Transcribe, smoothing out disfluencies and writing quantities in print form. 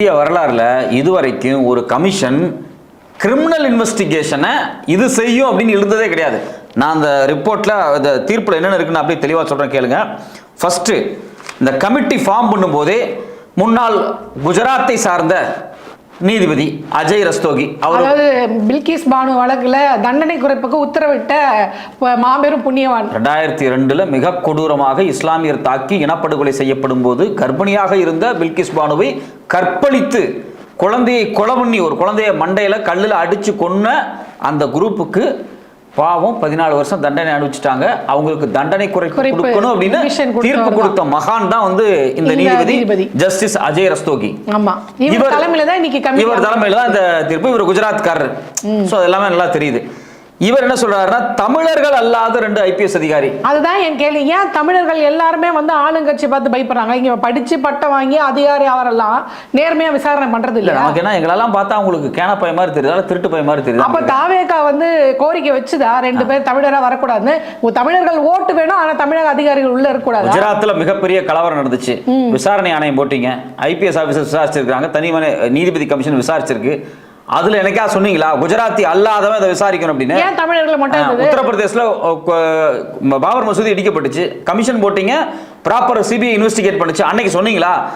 இந்திய வரலாறுல இதுவரைக்கும் ஒரு கமிஷன் கிரிமினல் இன்வெஸ்டிகேஷனை இது செய்யும் அப்படின்னு இருந்ததே கிடையாது. நான் அந்த ரிப்போர்ட்ல அந்த தீர்ப்புல என்னென்ன இருக்குன்னு அப்படியே தெளிவா சொல்றேன் கேளுங்க. ஃபர்ஸ்ட், இந்த கமிட்டி ஃபார்ம் பண்ணும்போதே முன்னாள் குஜராத்தை சார்ந்த நீதிபதி அஜய் ரஸ்தோகி, அதாவது பில்கிஸ் பானு வழக்குல தண்டனை குறைப்புக்கு உத்தரவிட்ட மாபெரும் புண்ணியவான். 2002 மிக கொடூரமாக இஸ்லாமியர் தாக்கி இனப்படுகொலை செய்யப்படும் போது கர்ப்பிணியாக இருந்த பில்கிஸ் பானுவை கற்பழித்து குழந்தையை கொலை பண்ணி ஒரு குழந்தைய மண்டையில கல்லுல அடிச்சு கொன்ன அந்த குரூப்புக்கு பாவம் 14 வருஷம் தண்டனை அனுபவிச்சிட்டாங்க. அவங்களுக்கு தண்டனை கொடுக்கணும் அப்படின்னு தீர்ப்பு கொடுத்த மகான் தான் வந்து இந்த நீதிபதி ஜஸ்டிஸ் அஜய் ரஸ்தோகி. இவர் தலைமையில தான் இந்த தீர்ப்பு. இவர் குஜராத்காரர். சோ அதெல்லாமே நல்லா தெரியுது. இவர் என்ன சொல்றாருன்னா, தமிழர்கள் அல்லாத 2 IPS அதிகாரி. அதுதான் என் கேள்வி. ஏன் தமிழர்கள் எல்லாருமே வந்து ஆளுங்கட்சி பார்த்து பயப்படுறாங்க? இங்க படிச்சு பட்டம் வாங்கி அதிகாரி அவரெல்லாம் நேர்மையா விசாரணை பண்றது இல்ல. நமக்கு என்ன, எங்களெல்லாம் பார்த்தா உங்களுக்கு கேன பய மாதிரி தெரியுதா, திருட்டு பய மாதிரி தெரியுது? அப்ப தாவேகா வந்து கோரிக்கை வச்சுதா 2 பேர் தமிழரா வரக்கூடாதுன்னு. தமிழர்கள் ஓட்டு வேணும், ஆனா தமிழக அதிகாரிகள் உள்ள இருக்கக்கூடாது. குஜராத்ல மிகப்பெரிய கலவரம் நடந்துச்சு. விசாரணை ஆணையம் போட்டீங்க, IPS ஆபீசர் விசாரிச்சிருக்காங்க, தனி நீதிபதி கமிஷன் விசாரிச்சிருக்கு. அதுல எனக்கா சொன்னீங்களா குஜராத்தி அல்லாதவன் அதை விசாரிக்கணும் அப்படின்னு? ஏன் தமிழர்கள் மட்டும்? உத்தரப்பிரதேசல பாபர் மசூதி இடிக்கப்பட்டுச்சு, கமிஷன் போட்டீங்க, ப்ராப்பர் CBI இன்வெஸ்டிகேட் பண்ணுச்சு, அன்னைக்கு சொன்னீங்களா?